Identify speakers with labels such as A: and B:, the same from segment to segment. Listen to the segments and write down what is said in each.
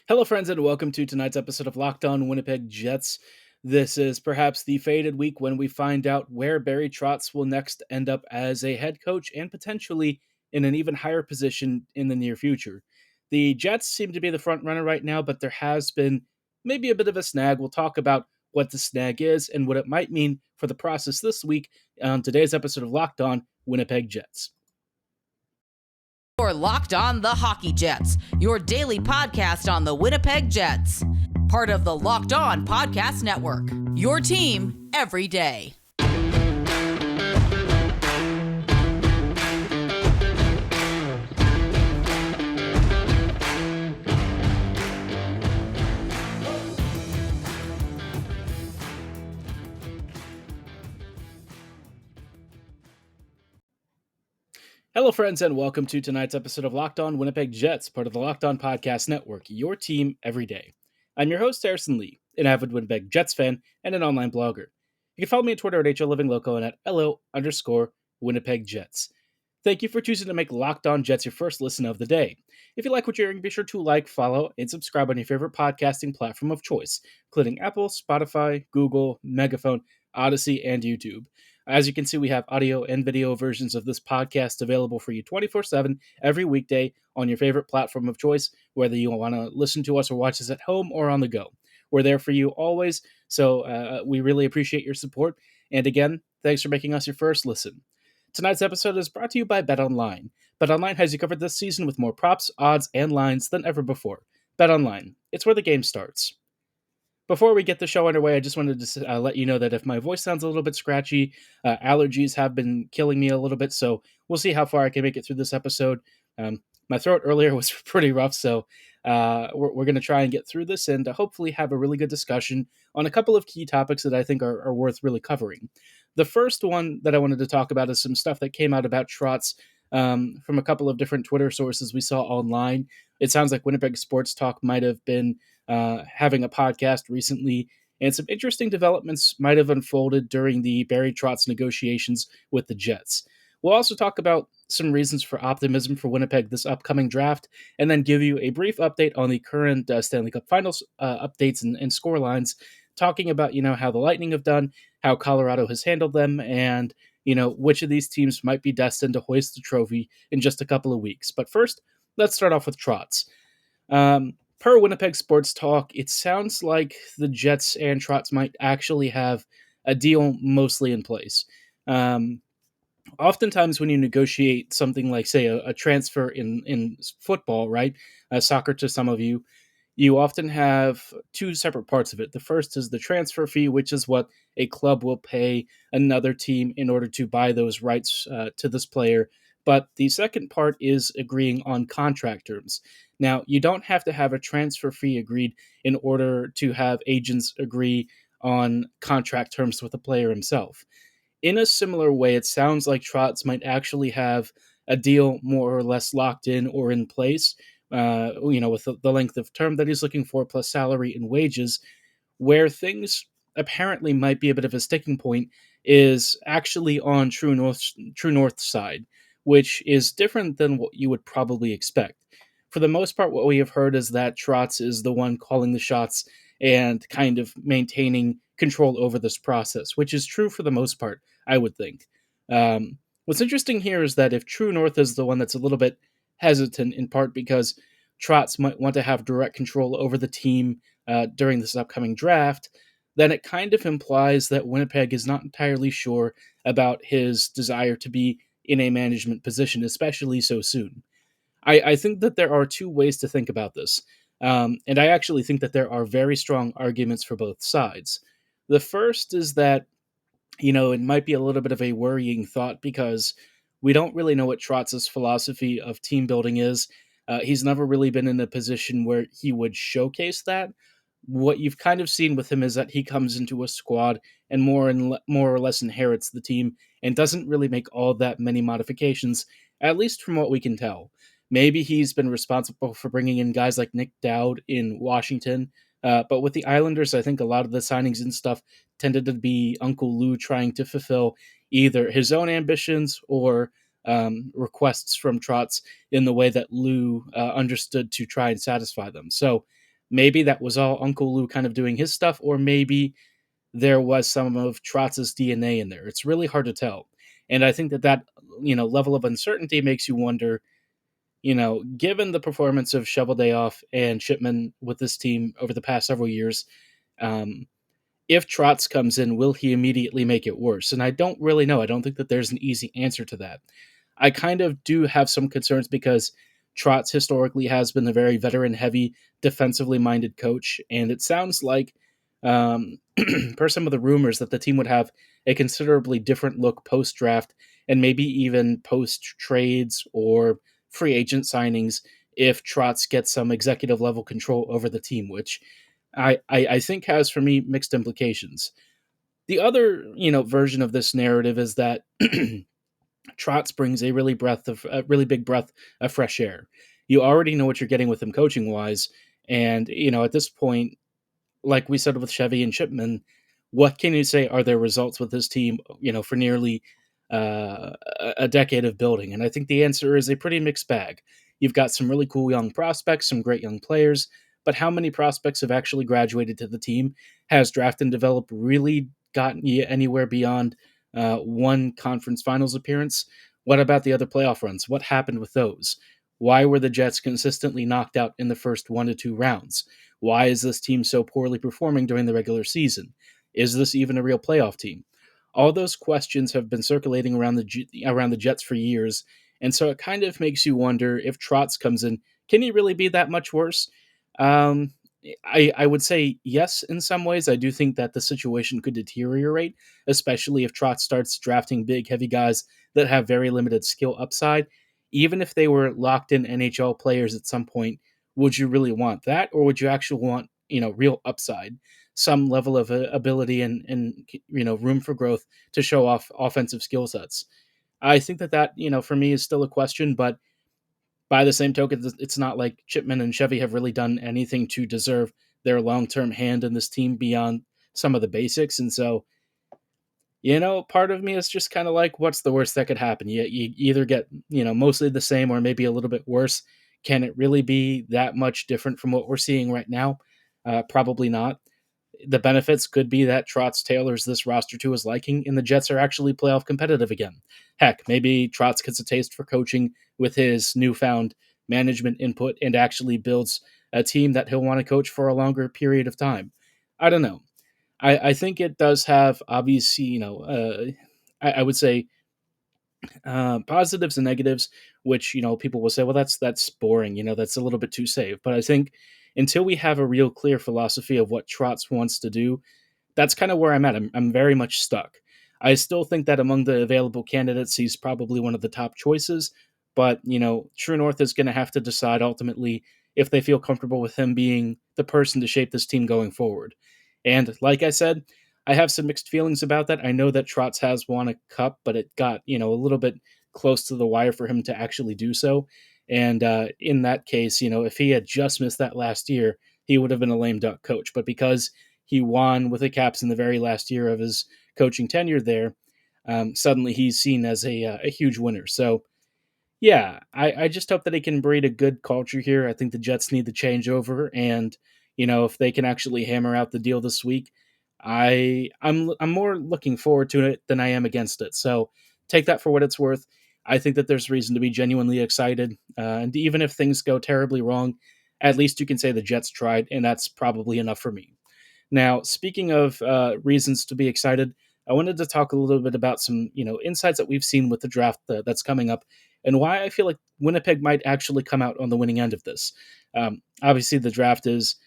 A: Hello, friends, and welcome to tonight's episode of Locked On Winnipeg Jets. This is perhaps the fated week when we find out where Barry Trotz will next end up as a head coach and potentially in an even higher position in the near future. The Jets seem to be the front runner right now, but there has been maybe a bit of a snag. We'll talk about what the snag is and what it might mean for the process this week on today's episode of Locked On Winnipeg Jets.
B: You're Locked On the Hockey Jets, your daily podcast on the Winnipeg Jets. Part of the Locked On Podcast Network, your team every day.
A: Hello, friends, and welcome to tonight's episode of Locked On Winnipeg Jets, part of the Locked On Podcast Network, your team every day. I'm your host, Harrison Lee, an avid Winnipeg Jets fan and an online blogger. You can follow me on Twitter at HLLivingLoco and at LO_Winnipeg Jets. Thank you for choosing to make Locked On Jets your first listen of the day. If you like what you're hearing, be sure to like, follow, and subscribe on your favorite podcasting platform of choice, including Apple, Spotify, Google, Megaphone, Odyssey, and YouTube. As you can see, we have audio and video versions of this podcast available for you 24/7 every weekday on your favorite platform of choice, whether you want to listen to us or watch us at home or on the go. We're there for you always, so we really appreciate your support. And again, thanks for making us your first listen. Tonight's episode is brought to you by BetOnline. BetOnline has you covered this season with more props, odds, and lines than ever before. BetOnline, it's where the game starts. Before we get the show underway, I just wanted to let you know that if my voice sounds a little bit scratchy, allergies have been killing me a little bit, so we'll see how far I can make it through this episode. My throat earlier was pretty rough, so we're going to try and get through this and hopefully have a really good discussion on a couple of key topics that I think are worth really covering. The first one that I wanted to talk about is some stuff that came out about Trotz from a couple of different Twitter sources we saw online. It sounds like Winnipeg Sports Talk might have been having a podcast recently, and some interesting developments might have unfolded during the Barry Trotz negotiations with the Jets. We'll also talk about some reasons for optimism for Winnipeg this upcoming draft, and then give you a brief update on the current Stanley Cup Finals updates and score lines, talking about, how the Lightning have done, how Colorado has handled them, and, which of these teams might be destined to hoist the trophy in just a couple of weeks. But first, let's start off with Trotz. Per Winnipeg Sports Talk, it sounds like the Jets and Trotz might actually have a deal mostly in place. Oftentimes when you negotiate something like, say, a transfer in football, right, soccer to some of you, you often have two separate parts of it. The first is the transfer fee, which is what a club will pay another team in order to buy those rights to this player. But the second part is agreeing on contract terms. Now, you don't have to have a transfer fee agreed in order to have agents agree on contract terms with the player himself. In a similar way, it sounds like Trotz might actually have a deal more or less locked in or in place, with the length of term that he's looking for, plus salary and wages. Where things apparently might be a bit of a sticking point is actually on True North's side, which is different than what you would probably expect. For the most part, what we have heard is that Trotz is the one calling the shots and kind of maintaining control over this process, which is true for the most part, I would think. What's interesting here is that if True North is the one that's a little bit hesitant, in part because Trotz might want to have direct control over the team during this upcoming draft, then it kind of implies that Winnipeg is not entirely sure about his desire to be in a management position, especially so soon. I think that there are two ways to think about this, and I actually think that there are very strong arguments for both sides. The first is that, it might be a little bit of a worrying thought because we don't really know what Trotz's philosophy of team building is. He's never really been in a position where he would showcase that. What you've kind of seen with him is that he comes into a squad and more or less inherits the team and doesn't really make all that many modifications, at least from what we can tell. Maybe he's been responsible for bringing in guys like Nick Dowd in Washington, but with the Islanders, I think a lot of the signings and stuff tended to be Uncle Lou trying to fulfill either his own ambitions or requests from Trotz in the way that Lou understood to try and satisfy them. So Maybe that was all Uncle Lou kind of doing his stuff, or maybe there was some of Trotz's DNA in there. It's really hard to tell. And I think that level of uncertainty makes you wonder, given the performance of Cheveldayoff and Chipman with this team over the past several years, um, if Trotz comes in, will he immediately make it worse? And I don't really know. I don't think that there's an easy answer to that. I kind of do have some concerns because Trotz historically has been a very veteran heavy, defensively minded coach. And it sounds like, per some of the rumors, that the team would have a considerably different look post draft and maybe even post trades or free agent signings if Trotz gets some executive level control over the team, which I think has for me mixed implications. The other version of this narrative is that Trotz brings a really big breath of fresh air. You already know what you're getting with him coaching wise, and at this point, like we said with Chevy and Chipman, what can you say are their results with this team? For nearly a decade of building, and I think the answer is a pretty mixed bag. You've got some really cool young prospects, some great young players, but how many prospects have actually graduated to the team? Has draft and develop really gotten you anywhere beyond one conference finals appearance? What about the other playoff runs? What happened with those? Why were the Jets consistently knocked out in the first 1 to 2 rounds? Why is this team so poorly performing during the regular season? Is this even a real playoff team? All those questions have been circulating around the Jets for years, and so it kind of makes you wonder if Trotz comes in, can he really be that much worse? Um, I would say yes in some ways. I do think that the situation could deteriorate, especially if Trotz starts drafting big, heavy guys that have very limited skill upside. Even if they were locked in NHL players at some point, would you really want that, or would you actually want real upside, some level of ability and room for growth to show off offensive skill sets? I think that for me is still a question, but by the same token, it's not like Chipman and Chevy have really done anything to deserve their long term hand in this team beyond some of the basics. And so, part of me is just kind of like, what's the worst that could happen? You either get, mostly the same or maybe a little bit worse. Can it really be that much different from what we're seeing right now? Probably not. The benefits could be that Trotz tailors this roster to his liking, and the Jets are actually playoff competitive again. Heck, maybe Trotz gets a taste for coaching with his newfound management input and actually builds a team that he'll want to coach for a longer period of time. I don't know. I think it does have obviously, I would say positives and negatives, which people will say, well, that's boring, that's a little bit too safe. But I think until we have a real clear philosophy of what Trotz wants to do, that's kind of where I'm at. I'm very much stuck. I still think that among the available candidates, he's probably one of the top choices. But True North is going to have to decide ultimately if they feel comfortable with him being the person to shape this team going forward. And like I said, I have some mixed feelings about that. I know that Trotz has won a cup, but it got a little bit close to the wire for him to actually do so. And in that case, if he had just missed that last year, he would have been a lame duck coach. But because he won with the Caps in the very last year of his coaching tenure there, suddenly he's seen as a huge winner. So yeah, I just hope that he can breed a good culture here. I think the Jets need to change over, and if they can actually hammer out the deal this week, I'm more looking forward to it than I am against it. So take that for what it's worth. I think that there's reason to be genuinely excited, and even if things go terribly wrong, at least you can say the Jets tried, and that's probably enough for me. Now, speaking of reasons to be excited, I wanted to talk a little bit about some, insights that we've seen with the draft that's coming up, and why I feel like Winnipeg might actually come out on the winning end of this. Obviously, the draft is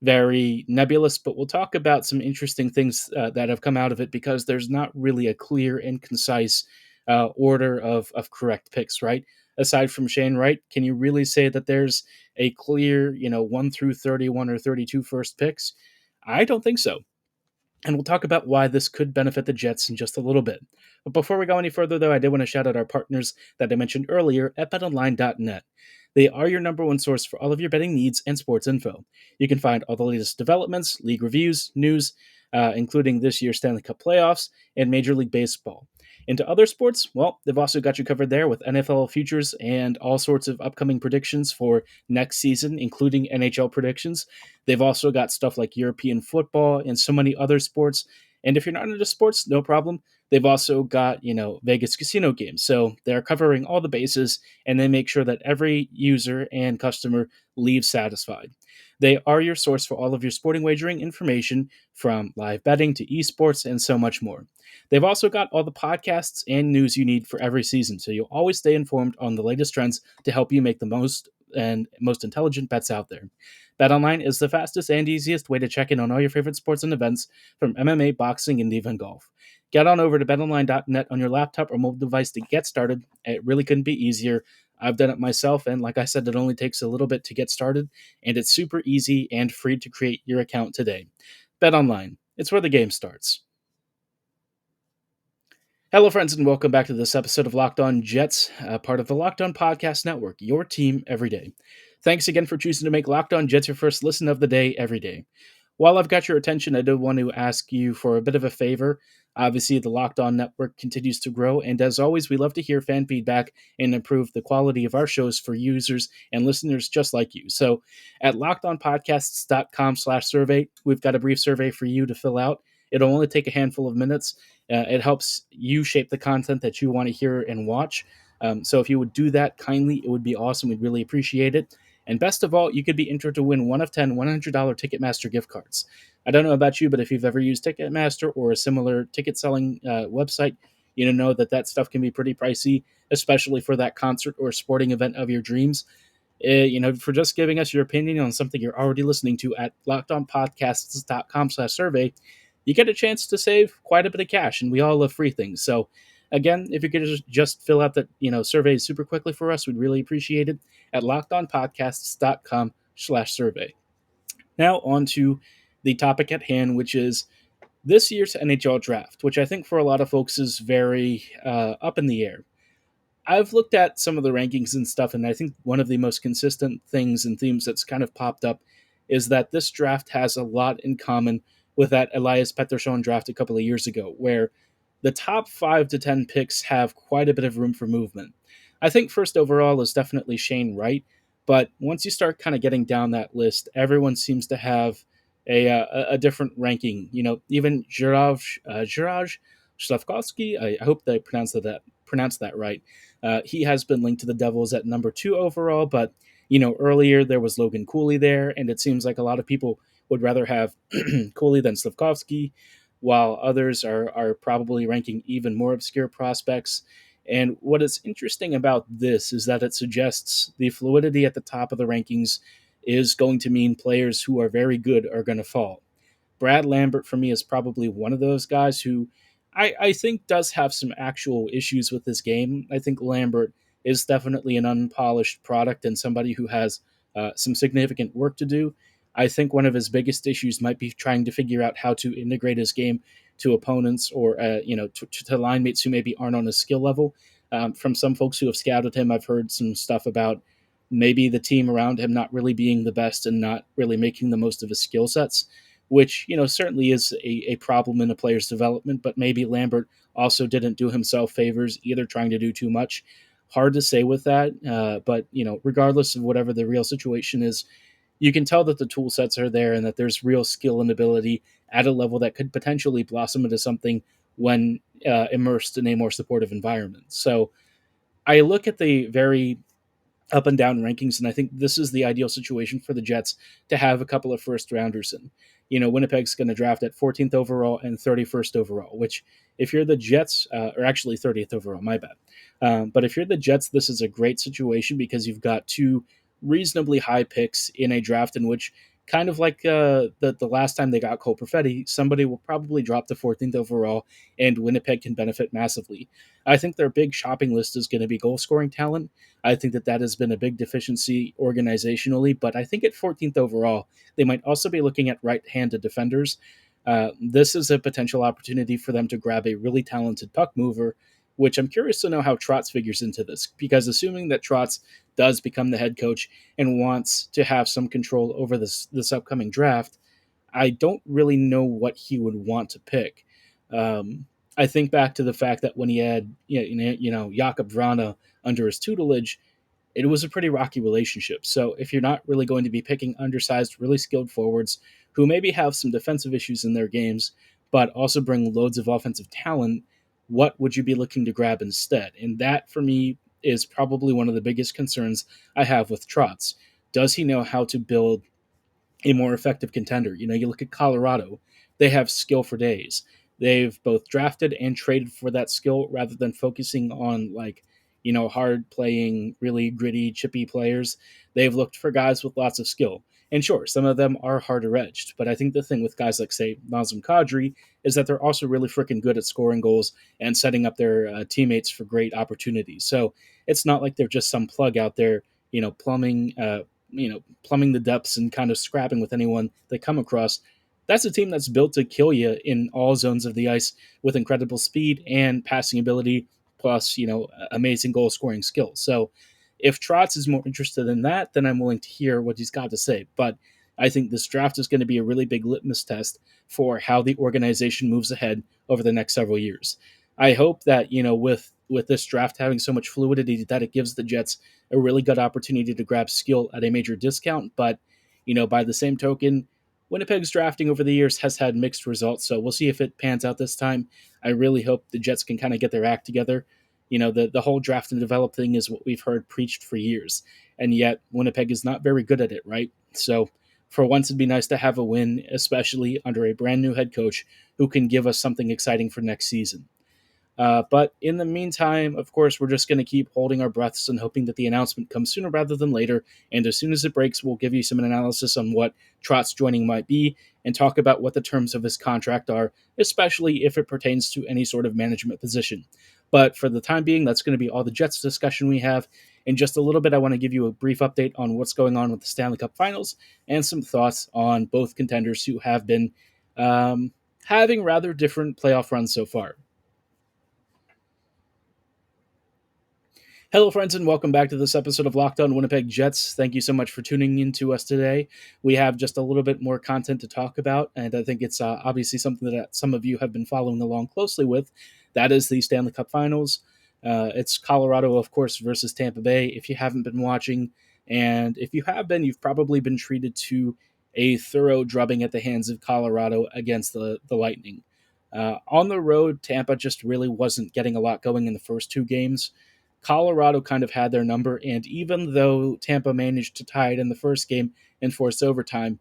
A: very nebulous, but we'll talk about some interesting things that have come out of it because there's not really a clear and concise order of correct picks, right? Aside from Shane Wright, can you really say that there's a clear, 1 through 31 or 32 first picks? I don't think so. And we'll talk about why this could benefit the Jets in just a little bit. But before we go any further, though, I did want to shout out our partners that I mentioned earlier at betonline.net. They are your number one source for all of your betting needs and sports info. You can find all the latest developments, league reviews, news, including this year's Stanley Cup playoffs and Major League Baseball. Into other sports, well, they've also got you covered there with NFL futures and all sorts of upcoming predictions for next season, including NHL predictions. They've also got stuff like European football and so many other sports. And if you're not into sports, no problem. They've also got, Vegas casino games. So they're covering all the bases and they make sure that every user and customer leaves satisfied. They are your source for all of your sporting wagering information, from live betting to esports and so much more. They've also got all the podcasts and news you need for every season, so you'll always stay informed on the latest trends to help you make the most intelligent bets out there. BetOnline is the fastest and easiest way to check in on all your favorite sports and events, from MMA, boxing, and even golf. Get on over to betonline.net on your laptop or mobile device to get started. It really couldn't be easier. I've done it myself, and like I said, it only takes a little bit to get started, and it's super easy and free to create your account today. BetOnline, it's where the game starts. Hello, friends, and welcome back to this episode of Locked On Jets, part of the Locked On Podcast Network, your team every day. Thanks again for choosing to make Locked On Jets your first listen of the day every day. While I've got your attention, I do want to ask you for a bit of a favor. Obviously, the Locked On Network continues to grow, and as always, we love to hear fan feedback and improve the quality of our shows for users and listeners just like you. So at lockedonpodcasts.com/survey, we've got a brief survey for you to fill out. It'll only take a handful of minutes. It helps you shape the content that you want to hear and watch. So if you would do that kindly, it would be awesome. We'd really appreciate it. And best of all, you could be entered to win one of 10 $100 Ticketmaster gift cards. I don't know about you, but if you've ever used Ticketmaster or a similar ticket selling website, you know that stuff can be pretty pricey, especially for that concert or sporting event of your dreams. For just giving us your opinion on something you're already listening to at lockedonpodcasts.com/survey, you get a chance to save quite a bit of cash, and we all love free things. So again, if you could just fill out that survey super quickly for us, we'd really appreciate it at lockedonpodcasts.com/survey. Now on to the topic at hand, which is this year's NHL draft, which I think for a lot of folks is very up in the air. I've looked at some of the rankings and stuff, and I think one of the most consistent things and themes that's kind of popped up is that this draft has a lot in common with that Elias Pettersson draft a couple of years ago, where the top 5 to 10 picks have quite a bit of room for movement. I think first overall is definitely Shane Wright, but once you start kind of getting down that list, everyone seems to have a different ranking. Even Juraj Slavkovsky, I hope they pronounced that right. He has been linked to the Devils at number 2 overall, but earlier there was Logan Cooley there, and it seems like a lot of people would rather have Cooley than Slavkovsky, while others are probably ranking even more obscure prospects. And what is interesting about this is that it suggests the fluidity at the top of the rankings is going to mean players who are very good are going to fall. Brad Lambert, for me, is probably one of those guys who I think does have some actual issues with this game. I think Lambert is definitely an unpolished product and somebody who has some significant work to do. I think one of his biggest issues might be trying to figure out how to integrate his game to opponents or to line mates who maybe aren't on his skill level. From some folks who have scouted him, I've heard some stuff about maybe the team around him not really being the best and not really making the most of his skill sets, which certainly is a problem in a player's development. But maybe Lambert also didn't do himself favors either, trying to do too much. Hard to say with that, but regardless of whatever the real situation is, you can tell that the tool sets are there and that there's real skill and ability at a level that could potentially blossom into something when immersed in a more supportive environment. So I look at the very up and down rankings, and I think this is the ideal situation for the Jets to have a couple of first rounders in. Winnipeg's going to draft at 14th overall and 31st overall, which if you're the Jets, or actually 30th overall, my bad. But if you're the Jets, this is a great situation because you've got 2 reasonably high picks in a draft in which, kind of like the last time they got Cole Perfetti, somebody will probably drop to 14th overall, and Winnipeg can benefit massively. I think their big shopping list is going to be goal scoring talent. I think that has been a big deficiency organizationally, but I think at 14th overall, they might also be looking at right-handed defenders. This is a potential opportunity for them to grab a really talented puck mover, which I'm curious to know how Trotz figures into this, because assuming that Trotz does become the head coach and wants to have some control over this upcoming draft, I don't really know what he would want to pick. I think back to the fact that when he had Jakub Vrana under his tutelage, it was a pretty rocky relationship. So if you're not really going to be picking undersized, really skilled forwards who maybe have some defensive issues in their games, but also bring loads of offensive talent, what would you be looking to grab instead? And that, for me, is probably one of the biggest concerns I have with Trotz. Does he know how to build a more effective contender? You look at Colorado, they have skill for days. They've both drafted and traded for that skill rather than focusing on hard playing, really gritty, chippy players. They've looked for guys with lots of skill. And sure, some of them are harder edged, but I think the thing with guys like, say, Nazem Kadri is that they're also really freaking good at scoring goals and setting up their teammates for great opportunities. So it's not like they're just some plug out there, plumbing the depths and kind of scrapping with anyone they come across. That's a team that's built to kill you in all zones of the ice with incredible speed and passing ability, plus amazing goal scoring skills. So if Trotz is more interested in that, then I'm willing to hear what he's got to say. But I think this draft is going to be a really big litmus test for how the organization moves ahead over the next several years. I hope that with this draft having so much fluidity that it gives the Jets a really good opportunity to grab skill at a major discount. But by the same token, Winnipeg's drafting over the years has had mixed results, so we'll see if it pans out this time. I really hope the Jets can kind of get their act together. The whole draft and develop thing is what we've heard preached for years, and yet Winnipeg is not very good at it, right? So for once, it'd be nice to have a win, especially under a brand new head coach who can give us something exciting for next season. But in the meantime, of course, we're just going to keep holding our breaths and hoping that the announcement comes sooner rather than later. And as soon as it breaks, we'll give you some analysis on what Trotz joining might be and talk about what the terms of his contract are, especially if it pertains to any sort of management position. But for the time being, that's going to be all the Jets discussion we have. In just a little bit, I want to give you a brief update on what's going on with the Stanley Cup Finals and some thoughts on both contenders who have been having rather different playoff runs so far. Hello, friends, and welcome back to this episode of Locked On Winnipeg Jets. Thank you so much for tuning in to us today. We have just a little bit more content to talk about, and I think it's obviously something that some of you have been following along closely with. That is the Stanley Cup Finals. It's Colorado, of course, versus Tampa Bay. If you haven't been watching, and if you have been, you've probably been treated to a thorough drubbing at the hands of Colorado against the Lightning. On the road, Tampa just really wasn't getting a lot going in the first two games. Colorado kind of had their number, and even though Tampa managed to tie it in the first game and force overtime,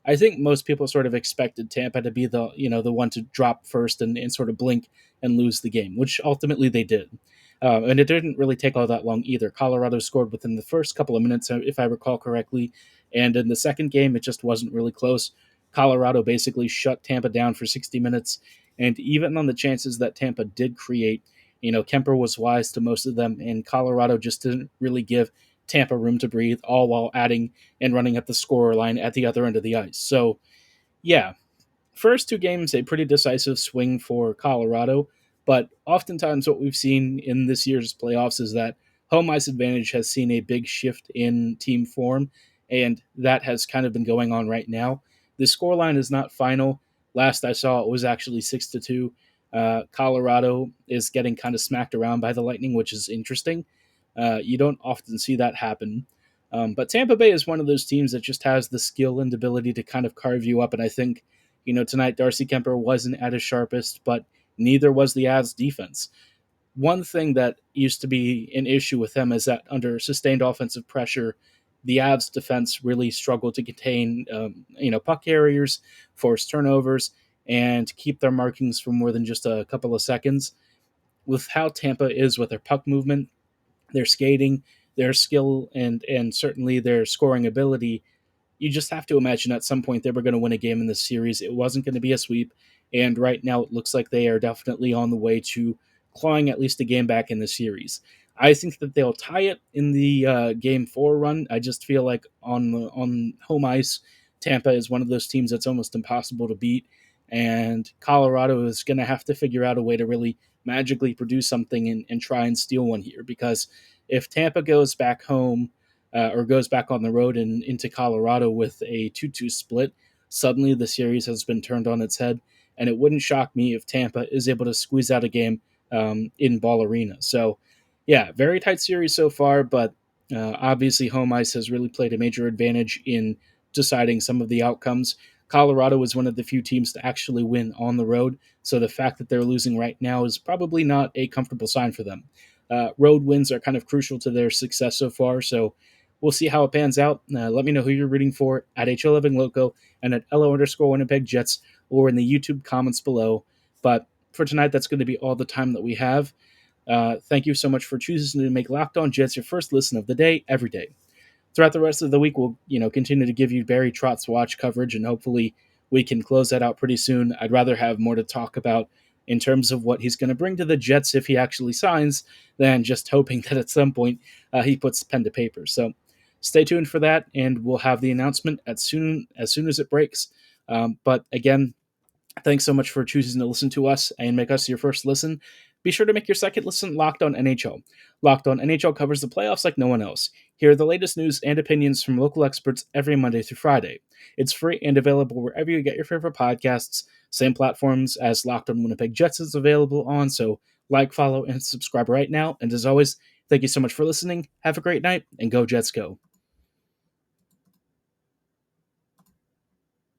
A: I think most people sort of expected Tampa to be the one to drop first and sort of blink and lose the game, which ultimately they did. And it didn't really take all that long either. Colorado scored within the first couple of minutes, if I recall correctly, and in the second game, it just wasn't really close. Colorado basically shut Tampa down for 60 minutes, and even on the chances that Tampa did create, Kemper was wise to most of them, and Colorado just didn't really give Tampa room to breathe, all while adding and running up the scorer line at the other end of the ice. So, yeah, first two games, a pretty decisive swing for Colorado, but oftentimes what we've seen in this year's playoffs is that home ice advantage has seen a big shift in team form, and that has kind of been going on right now. The scoreline is not final. Last I saw, it was actually 6-2. Colorado is getting kind of smacked around by the Lightning, which is interesting. You don't often see that happen. But Tampa Bay is one of those teams that just has the skill and ability to kind of carve you up. And I think, tonight Darcy Kemper wasn't at his sharpest, but neither was the Avs defense. One thing that used to be an issue with them is that under sustained offensive pressure, the Avs defense really struggled to contain, puck carriers, force turnovers, and keep their markings for more than just a couple of seconds. With how Tampa is with their puck movement, their skating, their skill, and certainly their scoring ability, you just have to imagine at some point they were going to win a game in this series. It wasn't going to be a sweep, and right now it looks like they are definitely on the way to clawing at least a game back in the series. I think that they'll tie it in the Game 4 run. I just feel like on home ice, Tampa is one of those teams that's almost impossible to beat, and Colorado is going to have to figure out a way to really magically produce something and try and steal one here, because if Tampa goes back home or goes back on the road and into Colorado with a 2-2 split, suddenly the series has been turned on its head, and it wouldn't shock me if Tampa is able to squeeze out a game in Ball Arena. So, yeah, very tight series so far, but obviously home ice has really played a major advantage in deciding some of the outcomes. Colorado is one of the few teams to actually win on the road, so the fact that they're losing right now is probably not a comfortable sign for them. Road wins are kind of crucial to their success so far, so we'll see how it pans out. Let me know who you're rooting for at HL11Loco and at LO_Winnipeg Jets or in the YouTube comments below. But for tonight, that's going to be all the time that we have. Thank you so much for choosing to make Locked On Jets your first listen of the day every day. Throughout the rest of the week, we'll continue to give you Barry Trotz watch coverage, and hopefully we can close that out pretty soon. I'd rather have more to talk about in terms of what he's going to bring to the Jets if he actually signs than just hoping that at some point he puts pen to paper. So stay tuned for that, and we'll have the announcement as soon as it breaks. But again, thanks so much for choosing to listen to us and make us your first listen. Be sure to make your second listen Locked On NHL. Locked On NHL covers the playoffs like no one else. Hear the latest news and opinions from local experts every Monday through Friday. It's free and available wherever you get your favorite podcasts. Same platforms as Locked On Winnipeg Jets is available on, so like, follow, and subscribe right now. And as always, thank you so much for listening. Have a great night, and go Jets go.